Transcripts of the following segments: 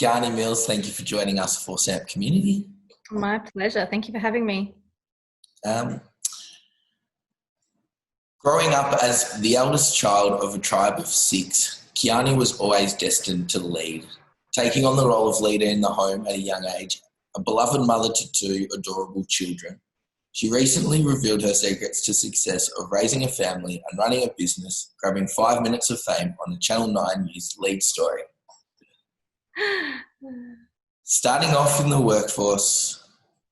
Kiani Mills, thank you for joining us for SAMP Community. My pleasure. Thank you for having me. Growing up as the eldest child of a tribe of 6, Kiani was always destined to lead, taking on the role of leader in the home at a young age, a beloved mother to 2 adorable children. She recently revealed her secrets to success of raising a family and running a business, grabbing 5 minutes of fame on the Channel 9 News lead story. Starting off in the workforce,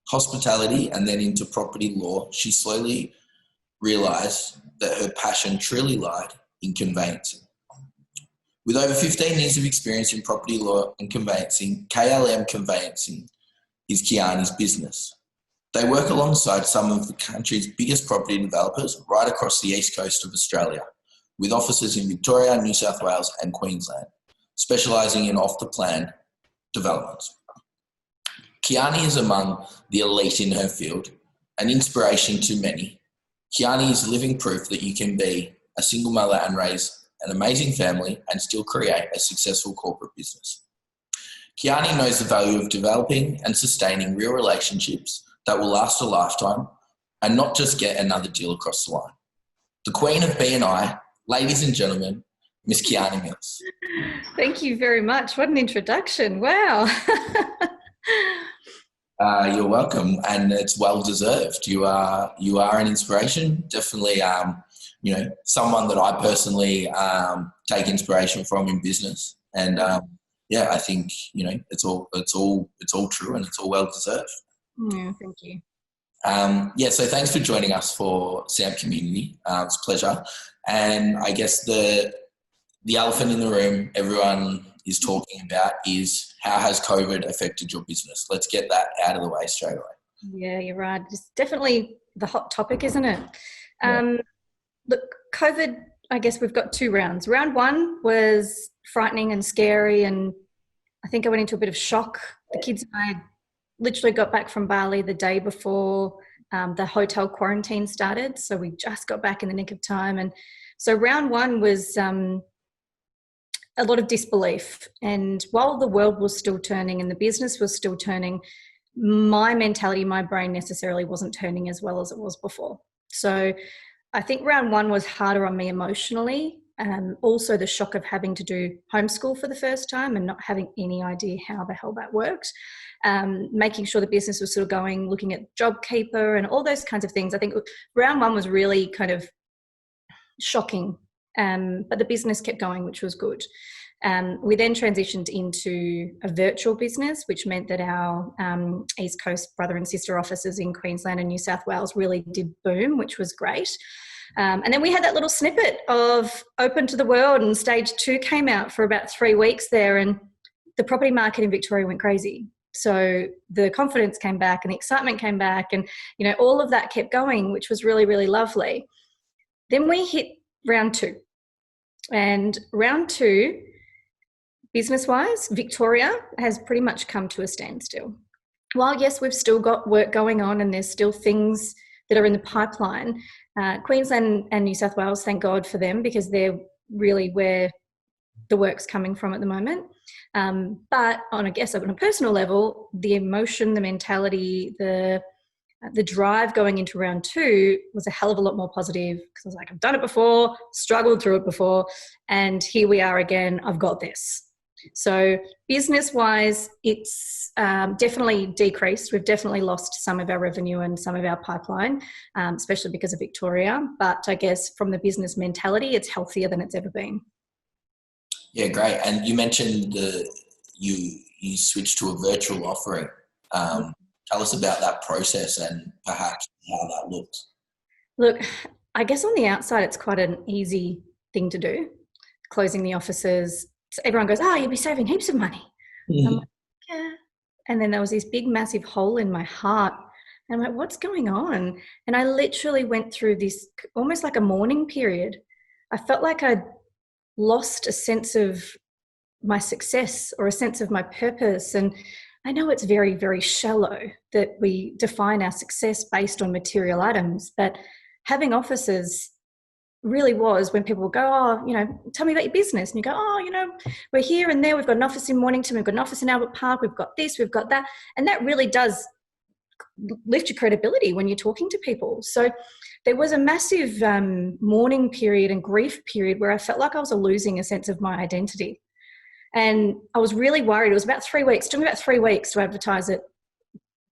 hospitality, and then into property law, she slowly realised that her passion truly lied in conveyancing. With over 15 years of experience in property law and conveyancing, KLM Conveyancing is Kiani's business. They work alongside some of the country's biggest property developers right across the east coast of Australia, with offices in Victoria, New South Wales and Queensland, specialising in off-the-plan developments. Kiani is among the elite in her field, an inspiration to many. Kiani is living proof that you can be a single mother and raise an amazing family and still create a successful corporate business. Kiani knows the value of developing and sustaining real relationships that will last a lifetime and not just get another deal across the line. The Queen of B&I, ladies and gentlemen, Miss Kiani Mills. Thank you very much. What an introduction. Wow. You're welcome, and it's well deserved. You are an inspiration. Definitely, someone that I personally take inspiration from in business. And I think it's all true, and it's all well deserved. Yeah, thank you. So thanks for joining us for SAMP Community. It's a pleasure. And I guess the elephant in the room everyone is talking about is how has COVID affected your business? Let's get that out of the way straight away. Yeah, you're right. It's definitely the hot topic, isn't it? Yeah. Look, COVID, I guess we've got 2 rounds. Round 1 was frightening and scary, and I think I went into a bit of shock. The kids and I literally got back from Bali the day before the hotel quarantine started, so we just got back in the nick of time. And so round 1 was a lot of disbelief. And while the world was still turning and the business was still turning, my mentality, my brain necessarily wasn't turning as well as it was before. So I think round 1 was harder on me emotionally. Also the shock of having to do homeschool for the first time and not having any idea how the hell that worked. Making sure the business was still going, looking at JobKeeper and all those kinds of things. I think round 1 was really kind of shocking. But the business kept going, which was good. We then transitioned into a virtual business, which meant that our East Coast brother and sister offices in Queensland and New South Wales really did boom, which was great. And then we had that little snippet of open to the world, and stage 2 came out for about 3 weeks there, and the property market in Victoria went crazy. So the confidence came back and the excitement came back, and all of that kept going, which was really, really lovely. Then we hit round 2. And round 2, business-wise, Victoria has pretty much come to a standstill. While, yes, we've still got work going on and there's still things that are in the pipeline, Queensland and New South Wales, thank God for them, because they're really where the work's coming from at the moment. But on a personal level, the emotion, the mentality, the drive going into round 2 was a hell of a lot more positive, because I was like, I've done it before, struggled through it before, and here we are again, I've got this. So business-wise, it's definitely decreased. We've definitely lost some of our revenue and some of our pipeline, especially because of Victoria. But I guess from the business mentality, it's healthier than it's ever been. Yeah, great. And you mentioned you switched to a virtual offering. Tell us about that process and perhaps how that looks. Look, I guess on the outside, it's quite an easy thing to do, closing the offices. So everyone goes, oh, you'll be saving heaps of money. Mm-hmm. I'm like, yeah. And then there was this big, massive hole in my heart. And I'm like, what's going on? And I literally went through this almost like a mourning period. I felt like I'd lost a sense of my success or a sense of my purpose. And I know it's very, very shallow that we define our success based on material items, but having offices really was when people would go, oh, you know, tell me about your business. And you go, oh, you know, we're here and there. We've got an office in Mornington. We've got an office in Albert Park. We've got this, we've got that. And that really does lift your credibility when you're talking to people. So there was a massive mourning period and grief period where I felt like I was losing a sense of my identity. And I was really worried. It was about 3 weeks. It took me about 3 weeks to advertise it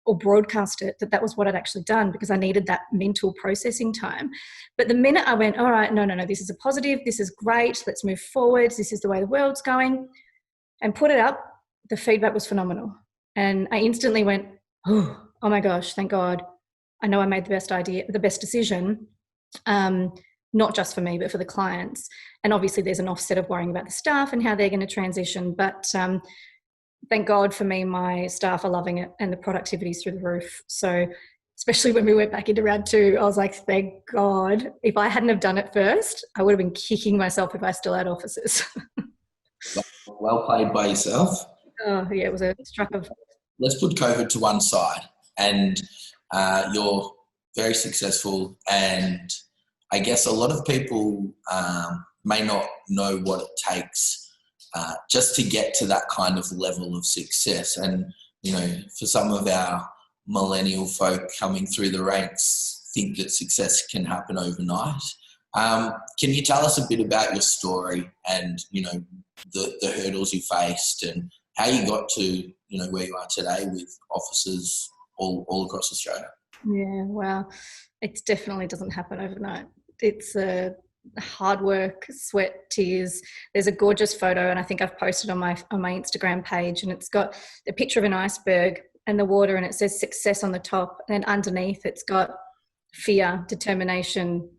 or broadcast it, that was what I'd actually done, because I needed that mental processing time. But the minute I went, all right, no, this is a positive, this is great, let's move forward, this is the way the world's going, and put it up, the feedback was phenomenal. And I instantly went, oh my gosh, thank God. I know I made the best decision, not just for me, but for the clients. And obviously there's an offset of worrying about the staff and how they're going to transition. But thank God for me, my staff are loving it and the productivity's through the roof. So especially when we went back into round 2, I was like, thank God. If I hadn't have done it first, I would have been kicking myself if I still had offices. Well played by yourself. Oh, yeah, it was a struck of... Let's put COVID to one side, and you're very successful, and I guess a lot of people may not know what it takes just to get to that kind of level of success. And, you know, for some of our millennial folk coming through the ranks think that success can happen overnight. Can you tell us a bit about your story and, you know, the hurdles you faced and how you got to, you know, where you are today with offices all across Australia? Yeah, well, it definitely doesn't happen overnight. It's hard work, sweat, tears. There's a gorgeous photo, and I think I've posted on my Instagram page, and it's got a picture of an iceberg and the water, and it says success on the top, and then underneath it's got fear, determination,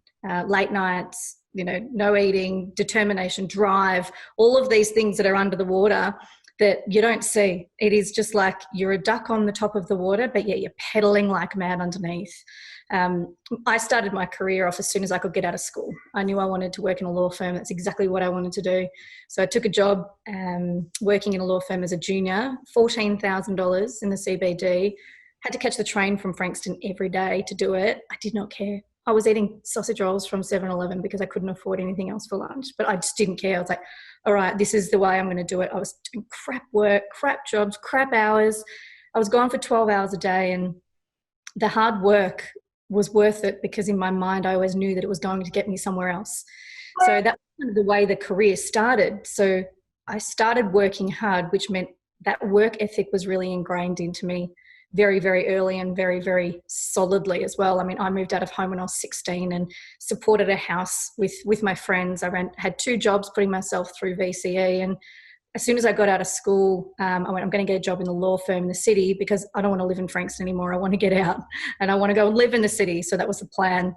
late nights, you know, no eating, determination, drive, all of these things that are under the water that you don't see. It is just like you're a duck on the top of the water, but yet you're pedaling like mad underneath. I started my career off as soon as I could get out of school. I knew I wanted to work in a law firm. That's exactly what I wanted to do. So I took a job working in a law firm as a junior, $14,000 in the CBD. Had to catch the train from Frankston every day to do it. I did not care. I was eating sausage rolls from 7-Eleven because I couldn't afford anything else for lunch, but I just didn't care. I was like, all right, this is the way I'm going to do it. I was doing crap work, crap jobs, crap hours. I was gone for 12 hours a day, and the hard work was worth it because in my mind I always knew that it was going to get me somewhere else. So that's kind of the way the career started. So I started working hard, which meant that work ethic was really ingrained into me very, very early and very, very solidly as well. I mean, I moved out of home when I was 16 and supported a house with my friends. I had 2 jobs putting myself through VCE, and as soon as I got out of school, I went, I'm going to get a job in the law firm in the city because I don't want to live in Frankston anymore. I want to get out and I want to go and live in the city. So that was the plan.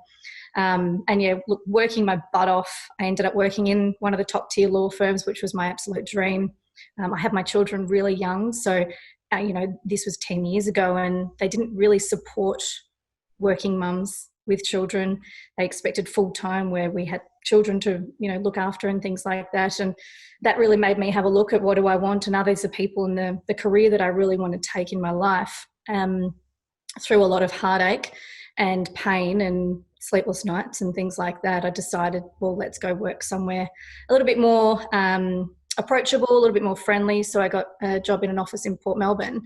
And yeah, look, working my butt off, I ended up working in one of the top tier law firms, which was my absolute dream. I had my children really young. So, you know, this was 10 years ago, and they didn't really support working mums with children. They expected full time where we had children to, you know, look after and things like that. And that really made me have a look at what do I want, and are these the people in the career that I really want to take in my life. Through a lot of heartache and pain and sleepless nights and things like that, I decided, well, let's go work somewhere a little bit more approachable, a little bit more friendly. So I got a job in an office in Port Melbourne,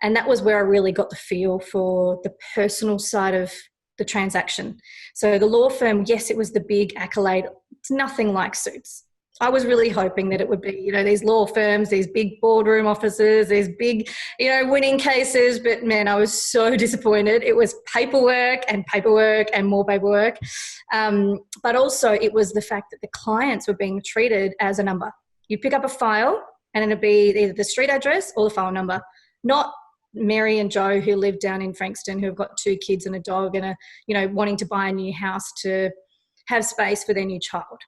and that was where I really got the feel for the personal side of the transaction. So the law firm, yes, it was the big accolade. It's nothing like Suits. I was really hoping that it would be, you know, these law firms, these big boardroom offices, these big, you know, winning cases. But man, I was so disappointed. It was paperwork and more paperwork. But also it was the fact that the clients were being treated as a number. You pick up a file and it'd be either the street address or the file number, not Mary and Joe who live down in Frankston who have got 2 kids and a dog and are, you know, wanting to buy a new house to have space for their new child.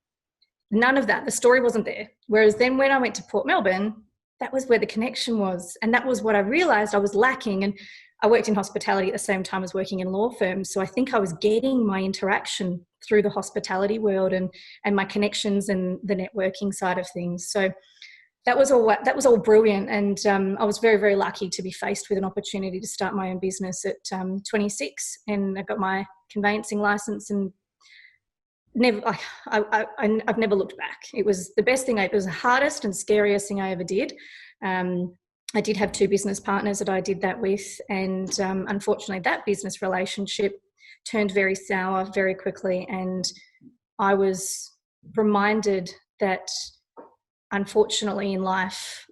None of that. The story wasn't there. Whereas then when I went to Port Melbourne, that was where the connection was. And that was what I realised I was lacking. And I worked in hospitality at the same time as working in law firms. So I think I was getting my interaction through the hospitality world and my connections and the networking side of things. So that was all brilliant. And I was very, very lucky to be faced with an opportunity to start my own business at 26. And I got my conveyancing license and never, I've never looked back. It was the best thing. It was the hardest and scariest thing I ever did. I did have 2 business partners that I did that with, and unfortunately that business relationship turned very sour very quickly, and I was reminded that unfortunately in life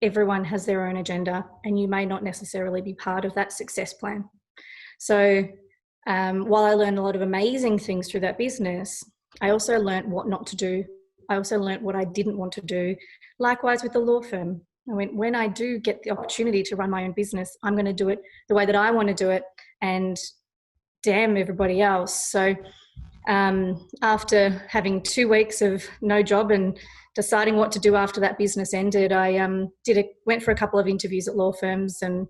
everyone has their own agenda and you may not necessarily be part of that success plan. So while I learned a lot of amazing things through that business, I also learned what not to do. I also learned what I didn't want to do. Likewise with the law firm. I went, when I do get the opportunity to run my own business, I'm going to do it the way that I want to do it, and damn everybody else. So after having 2 weeks of no job and deciding what to do after that business ended, I went for a couple of interviews at law firms and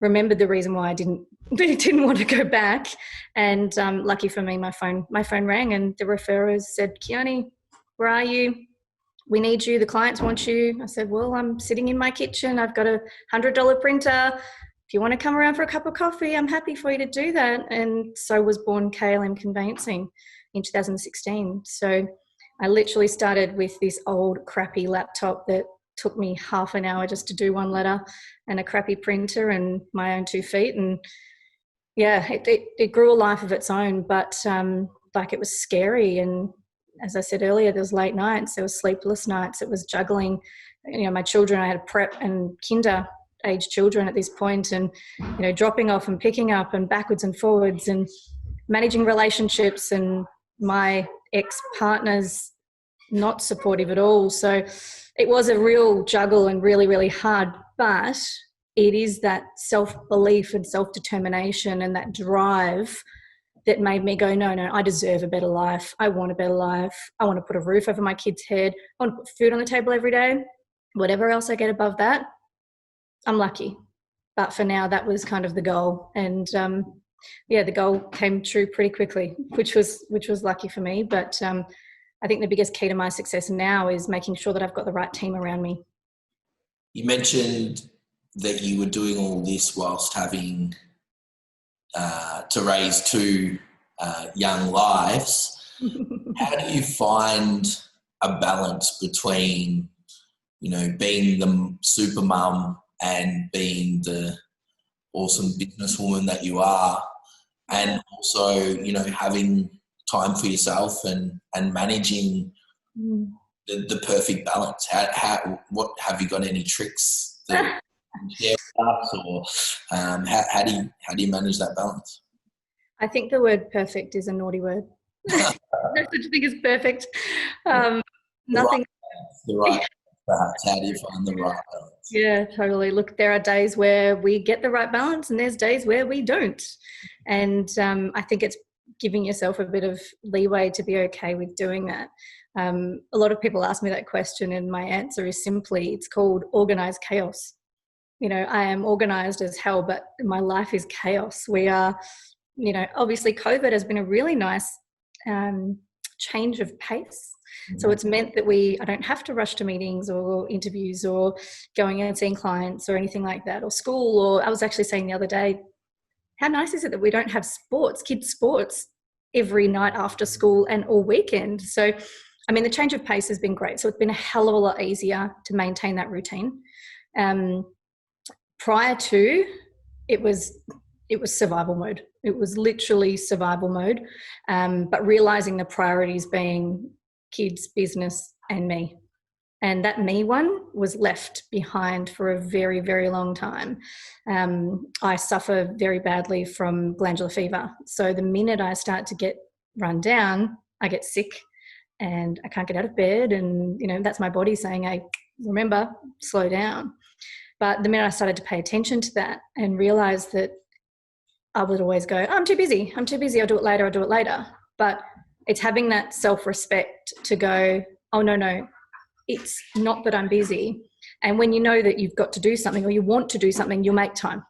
remembered the reason why I didn't want to go back. And lucky for me, my phone rang and the referrers said, "Kiani, where are you? We need you. The clients want you." I said, "Well, I'm sitting in my kitchen. I've got a $100 printer. If you want to come around for a cup of coffee, I'm happy for you to do that." And so was born KLM Conveyancing in 2016. So I literally started with this old crappy laptop that took me half an hour just to do one letter, and a crappy printer and my own 2 feet. And yeah, it grew a life of its own, but like it was scary. And as I said earlier, there was late nights, there was sleepless nights, it was juggling, my children. I had prep and kinder age children at this point, and dropping off and picking up and backwards and forwards and managing relationships, and my ex-partners not supportive at all. So it was a real juggle and really, really hard, but it is that self-belief and self-determination and that drive that made me go, no, I deserve a better life. I want a better life. I want to put a roof over my kid's head. I want to put food on the table every day. Whatever else I get above that, I'm lucky. But for now, that was kind of the goal. And the goal came true pretty quickly, which was lucky for me. But I think the biggest key to my success now is making sure that I've got the right team around me. You mentioned that you were doing all this whilst having to raise 2 young lives. How do you find a balance between, being the super mum and being the awesome businesswoman that you are, and also, having time for yourself and managing the perfect balance? What have you got any tricks that you can share with us, or how do you manage that balance? I think the word perfect is a naughty word. No such thing as perfect. Nothing. The right perhaps. How do you find the right balance? Yeah, totally. Look, there are days where we get the right balance and there's days where we don't. And I think it's giving yourself a bit of leeway to be okay with doing that. A lot of people ask me that question, and my answer is simply, it's called organized chaos. I am organized as hell, but my life is chaos. We are, obviously COVID has been a really nice change of pace. So it's meant that I don't have to rush to meetings or interviews or going and seeing clients or anything like that, or school. Or I was actually saying the other day, how nice is it that we don't have kids sports every night after school and all weekend? So, the change of pace has been great. So it's been a hell of a lot easier to maintain that routine. Prior to, it was survival mode. It was literally survival mode, but realizing the priorities being kids, business, and me. And that me one was left behind for a very, very long time. I suffer very badly from glandular fever. So the minute I start to get run down, I get sick and I can't get out of bed. And, that's my body saying, hey, remember, slow down. But the minute I started to pay attention to that and realize that I would always go, I'm too busy, I'll do it later. But it's having that self-respect to go, oh, no, it's not that I'm busy. And when you know that you've got to do something or you want to do something, you'll make time.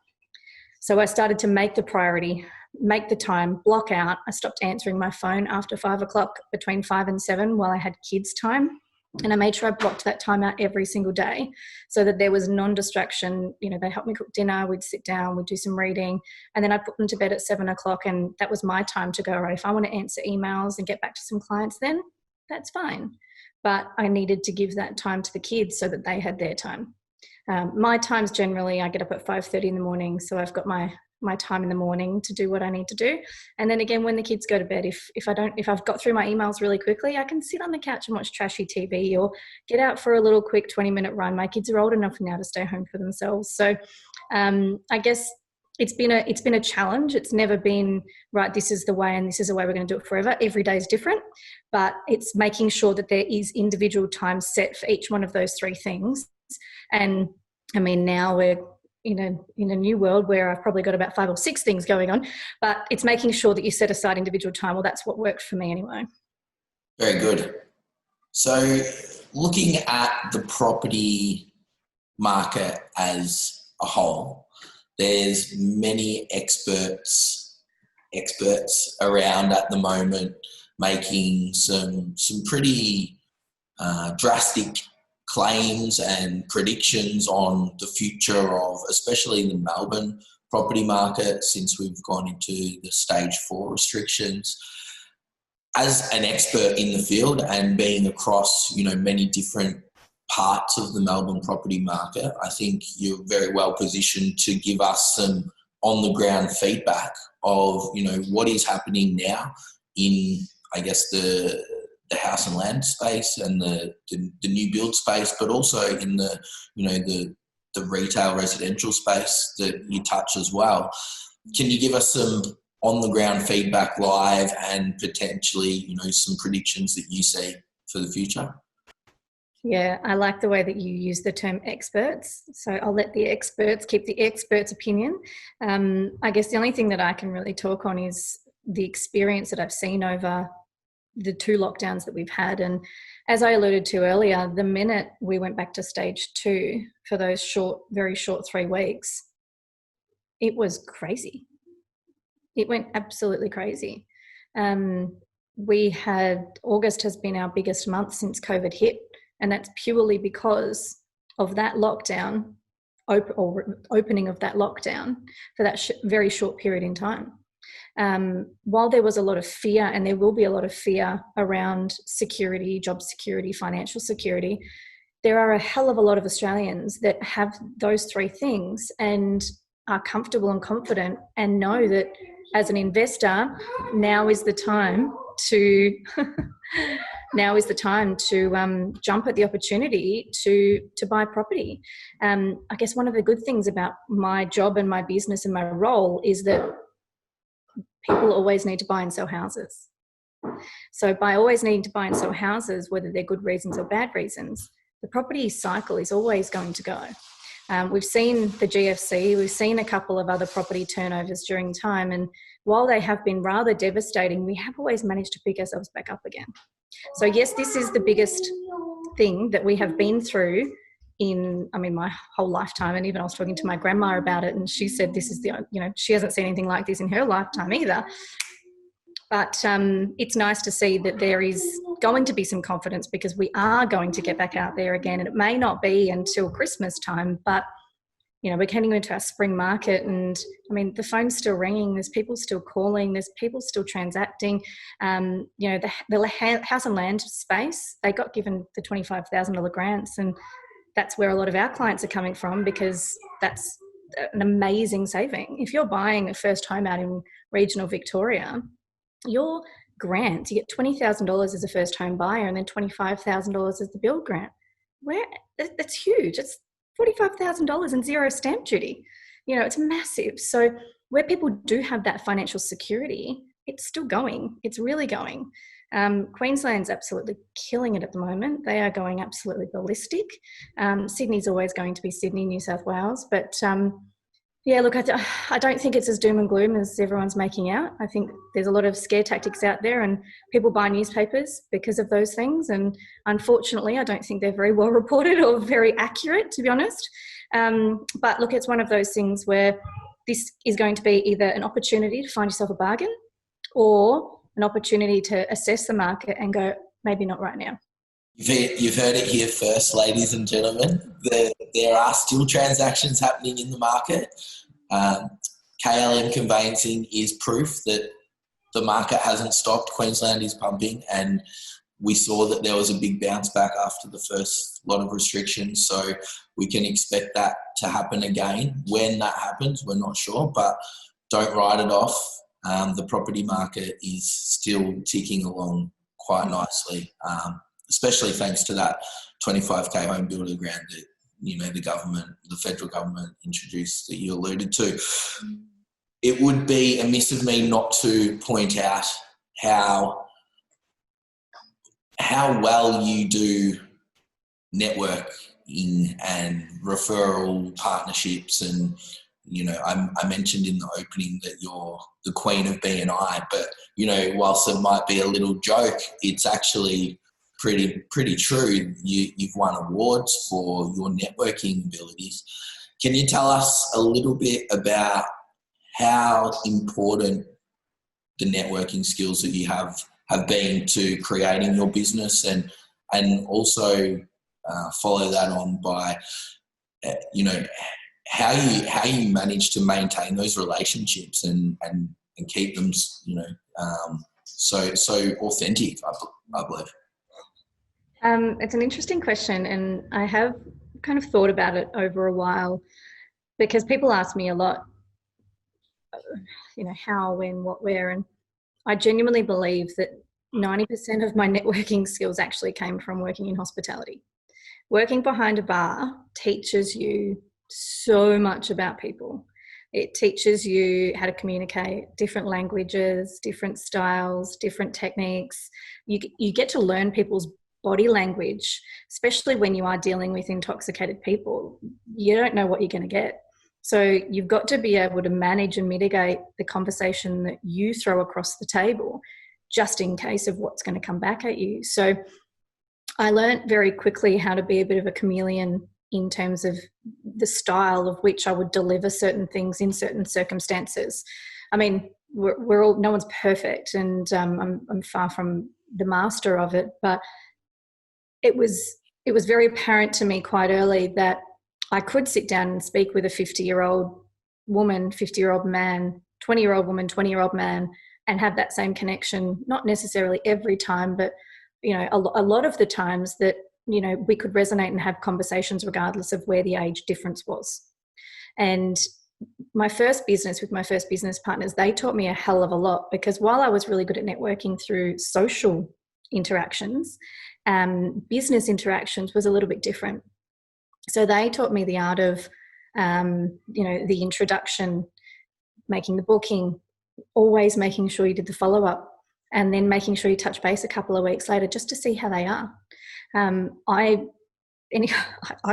So I started to make the priority, make the time, block out. I stopped answering my phone after 5 o'clock, between 5 and 7, while I had kids' time. And I made sure I blocked that time out every single day so that there was non-distraction. You know, they helped me cook dinner, we'd sit down, we'd do some reading, and then I'd put them to bed at 7 o'clock, and that was my time to go, right, if I want to answer emails and get back to some clients, then that's fine. But I needed to give that time to the kids so that they had their time. My times generally, I get up at 5:30 in the morning, so I've got my time in the morning to do what I need to do. And then again, when the kids go to bed, if I've got through my emails really quickly, I can sit on the couch and watch trashy TV or get out for a little quick 20-minute run. My kids are old enough now to stay home for themselves. So I guess it's been a challenge. It's never been, right, this is the way and this is the way we're going to do it forever. Every day is different, but it's making sure that there is individual time set for each one of those three things. And I mean, now we're in a new world where I've probably got about 5 or 6 things going on, but it's making sure that you set aside individual time. Well, that's what worked for me anyway. Very good. So looking at the property market as a whole, there's many experts around at the moment making some pretty drastic claims and predictions on the future of, especially the Melbourne property market, since we've gone into the stage 4 restrictions. As an expert in the field and being across, many different parts of the Melbourne property market, I think you're very well positioned to give us some on the ground feedback of, what is happening now in, I guess, the house and land space and the new build space, but also in the retail residential space that you touch as well. Can you give us some on the ground feedback live and potentially, some predictions that you see for the future? Yeah, I like the way that you use the term experts. So I'll let the experts keep the experts' opinion. I guess the only thing that I can really talk on is the experience that I've seen over the 2 lockdowns that we've had. And as I alluded to earlier, the minute we went back to stage 2 for those very short 3 weeks, it was crazy. It went absolutely crazy. August has been our biggest month since COVID hit, and that's purely because of that lockdown, opening of that lockdown for that very short period in time. While there was a lot of fear, and there will be a lot of fear around security, job security, financial security, there are a hell of a lot of Australians that have those 3 things and are comfortable and confident and know that as an investor, now is the time to jump at the opportunity to buy property. I guess one of the good things about my job and my business and my role is that people always need to buy and sell houses. So by always needing to buy and sell houses, whether they're good reasons or bad reasons, the property cycle is always going to go. We've seen the GFC, we've seen a couple of other property turnovers during time, and while they have been rather devastating, we have always managed to pick ourselves back up again. So yes, this is the biggest thing that we have been through in, my whole lifetime. And even I was talking to my grandma about it, and she said this is she hasn't seen anything like this in her lifetime either. But it's nice to see that there is going to be some confidence, because we are going to get back out there again. And it may not be until Christmas time, but, we're getting into our spring market, and the phone's still ringing. There's people still calling. There's people still transacting. The house and land space, they got given the $25,000 grants, and that's where a lot of our clients are coming from, because that's an amazing saving. If you're buying a first home out in regional Victoria, your grant, you get $20,000 as a first home buyer and then $25,000 as the build grant. That's huge. It's $45,000 and 0 stamp duty. It's massive. So where people do have that financial security, it's still going. It's really going. Queensland's absolutely killing it at the moment. They are going absolutely ballistic. Sydney's always going to be Sydney, New South Wales. But I don't think it's as doom and gloom as everyone's making out. I think there's a lot of scare tactics out there, and people buy newspapers because of those things. And unfortunately, I don't think they're very well reported or very accurate, to be honest. But look, it's one of those things where this is going to be either an opportunity to find yourself a bargain, or an opportunity to assess the market and go, maybe not right now. You've heard it here first, ladies and gentlemen. There are still transactions happening in the market. KLM Conveyancing is proof that the market hasn't stopped. Queensland is pumping, and we saw that there was a big bounce back after the first lot of restrictions. So we can expect that to happen again. When that happens, we're not sure, but don't write it off. The property market is still ticking along quite nicely, especially thanks to that 25k home builder grant that, you know, the federal government introduced that you alluded to. It would be amiss of me not to point out how well you do networking and referral partnerships. And, you know, I mentioned in the opening that you're the queen of B&I, but, you know, whilst it might be a little joke, it's actually pretty true. You've won awards for your networking abilities. Can you tell us a little bit about how important the networking skills that you have been to creating your business, and also follow that on by, you know, how you manage to maintain those relationships and keep them, you know, so authentic, I believe. It's an interesting question, and I have kind of thought about it over a while, because people ask me a lot, you know, how, when, what, where, and I genuinely believe that 90% of my networking skills actually came from working in hospitality. Working behind a bar teaches you so much about people. It teaches you how to communicate, different languages, different styles, different techniques. You get to learn people's body language, especially when you are dealing with intoxicated people. You don't know what you're going to get. So you've got to be able to manage and mitigate the conversation that you throw across the table, just in case of what's going to come back at you. So I learned very quickly how to be a bit of a chameleon in terms of the style of which I would deliver certain things in certain circumstances. I mean, we're all, no one's perfect, and I'm far from the master of it, but it was very apparent to me quite early that I could sit down and speak with a 50-year-old woman, 50-year-old man, 20-year-old woman, 20-year-old man, and have that same connection, not necessarily every time, but, you know, a lot of the times that, you know, we could resonate and have conversations regardless of where the age difference was. And my first business with my first business partners, they taught me a hell of a lot, because while I was really good at networking through social interactions, business interactions was a little bit different. So they taught me the art of, you know, the introduction, making the booking, always making sure you did the follow-up, and then making sure you touch base a couple of weeks later just to see how they are. I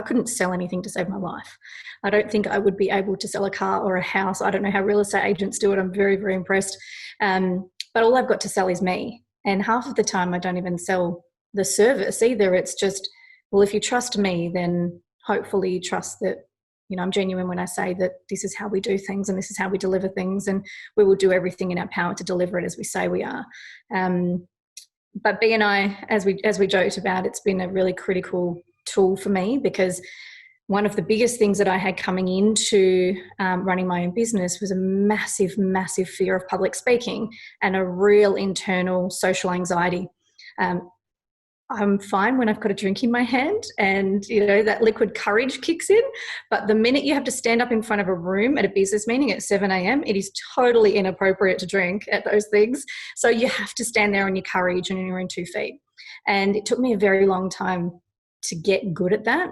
couldn't sell anything to save my life. I don't think I would be able to sell a car or a house. I don't know how real estate agents do it. I'm very, very impressed. But all I've got to sell is me. And half of the time I don't even sell the service either. It's just, well, if you trust me, then hopefully you trust that, you know, I'm genuine when I say that this is how we do things and this is how we deliver things, and we will do everything in our power to deliver it as we say we are. But B&I, as we joked about, it's been a really critical tool for me, because one of the biggest things that I had coming into running my own business was a massive, massive fear of public speaking and a real internal social anxiety. I'm fine when I've got a drink in my hand and, you know, that liquid courage kicks in. But the minute you have to stand up in front of a room at a business meeting at 7 a.m, it is totally inappropriate to drink at those things. So you have to stand there on your courage and on your own 2 feet. And it took me a very long time to get good at that.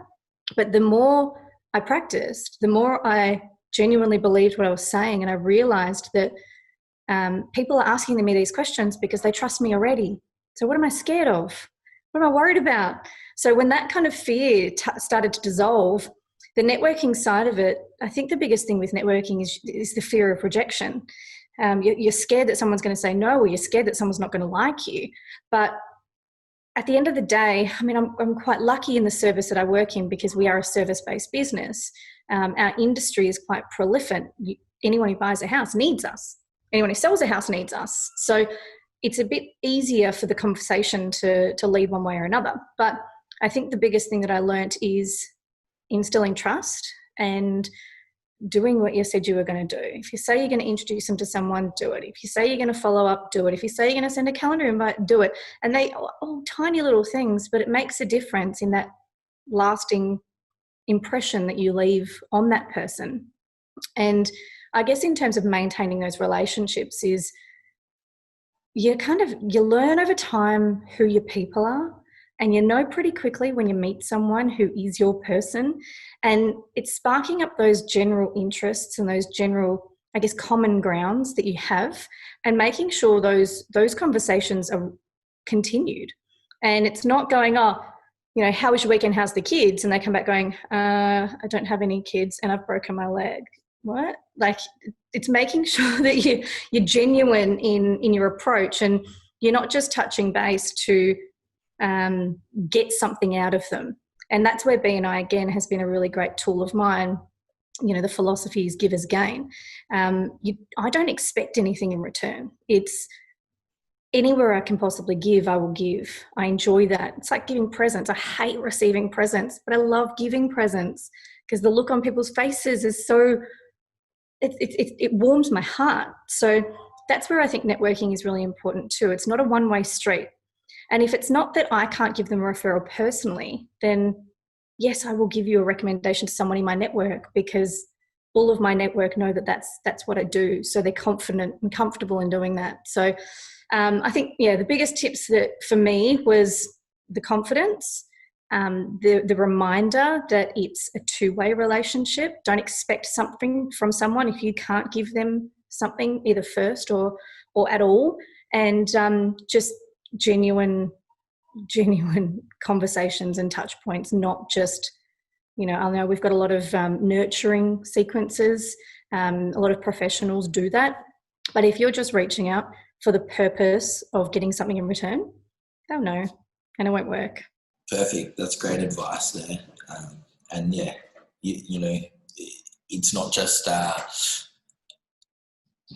But the more I practiced, the more I genuinely believed what I was saying. And I realized that people are asking me these questions because they trust me already. So what am I scared of? What am I worried about? So when that kind of fear started to dissolve, the networking side of it, I think the biggest thing with networking is the fear of rejection. You're scared that someone's going to say no, or you're scared that someone's not going to like you. But at the end of the day, I mean, I'm quite lucky in the service that I work in, because we are a service-based business. Our industry is quite prolific. Anyone who buys a house needs us. Anyone who sells a house needs us. So it's a bit easier for the conversation to lead one way or another. But I think the biggest thing that I learnt is instilling trust and doing what you said you were going to do. If you say you're going to introduce them to someone, do it. If you say you're going to follow up, do it. If you say you're going to send a calendar invite, do it. And they are all tiny little things, but it makes a difference in that lasting impression that you leave on that person. And I guess in terms of maintaining those relationships is you learn over time who your people are, and you know pretty quickly when you meet someone who is your person, and it's sparking up those general interests and those general, I guess, common grounds that you have, and making sure those conversations are continued. And it's not going, oh, you know, how was your weekend? How's the kids? And they come back going, I don't have any kids and I've broken my leg. What? Like, it's making sure that you're genuine in your approach, and you're not just touching base to get something out of them. And that's where BNI, again, has been a really great tool of mine. You know, the philosophy is give as gain. I don't expect anything in return. It's anywhere I can possibly give, I will give. I enjoy that. It's like giving presents. I hate receiving presents, but I love giving presents because the look on people's faces is so, it warms my heart. So that's where I think networking is really important too. It's not a one-way street. And if it's not that I can't give them a referral personally, then yes, I will give you a recommendation to someone in my network, because all of my network know that that's what I do. So they're confident and comfortable in doing that. So I think, the biggest tips that for me was the confidence, the reminder that it's a two-way relationship. Don't expect something from someone if you can't give them something either first or at all. And just genuine conversations and touch points, not just, I know we've got a lot of nurturing sequences. A lot of professionals do that. But if you're just reaching out for the purpose of getting something in return, they'll know, and it won't work. Perfect. That's great advice there. And yeah, it's not just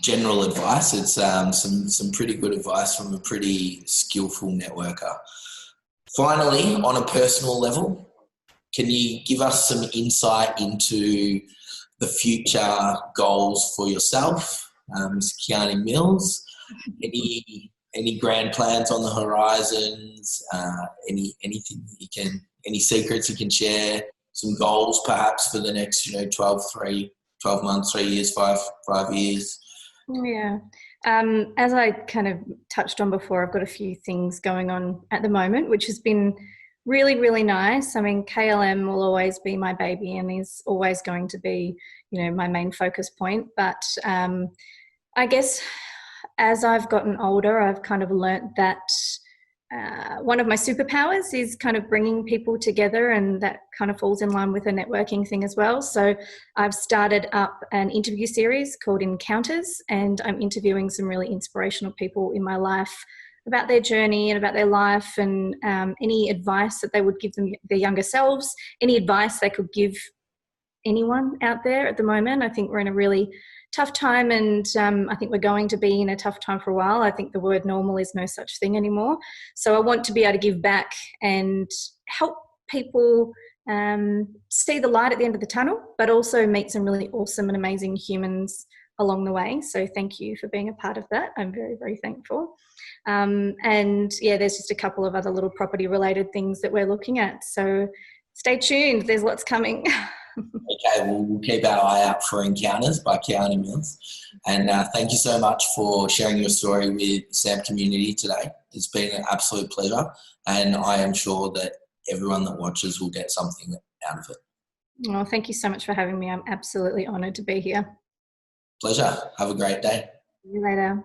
general advice. It's some pretty good advice from a pretty skillful networker. Finally, on a personal level, can you give us some insight into the future goals for yourself, Ms. Kiani Mills? Any grand plans on the horizons? Anything that you can, any secrets you can share? Some goals perhaps for the next 12 months, 3 years, 5 years? Yeah. As I kind of touched on before, I've got a few things going on at the moment, which has been really, really nice. I mean, KLM will always be my baby and is always going to be, my main focus point. But I guess as I've gotten older, I've kind of learnt that one of my superpowers is kind of bringing people together, and that kind of falls in line with a networking thing as well. So I've started up an interview series called Encounters, and I'm interviewing some really inspirational people in my life about their journey and about their life, and any advice that they would give them, their younger selves, any advice they could give anyone out there at the moment. I think we're in a really tough time, and I think we're going to be in a tough time for a while. I think the word normal is no such thing anymore. So I want to be able to give back and help people see the light at the end of the tunnel, but also meet some really awesome and amazing humans along the way. So thank you for being a part of that. I'm very, very thankful. And yeah, there's just a couple of other little property related things that we're looking at. So stay tuned. There's lots coming. Okay, we'll keep our eye out for Encounters by Kiani Mills. And thank you so much for sharing your story with SAMP community today. It's been an absolute pleasure, and I am sure that everyone that watches will get something out of it. Oh, thank you so much for having me. I'm absolutely honoured to be here. Pleasure. Have a great day. See you later.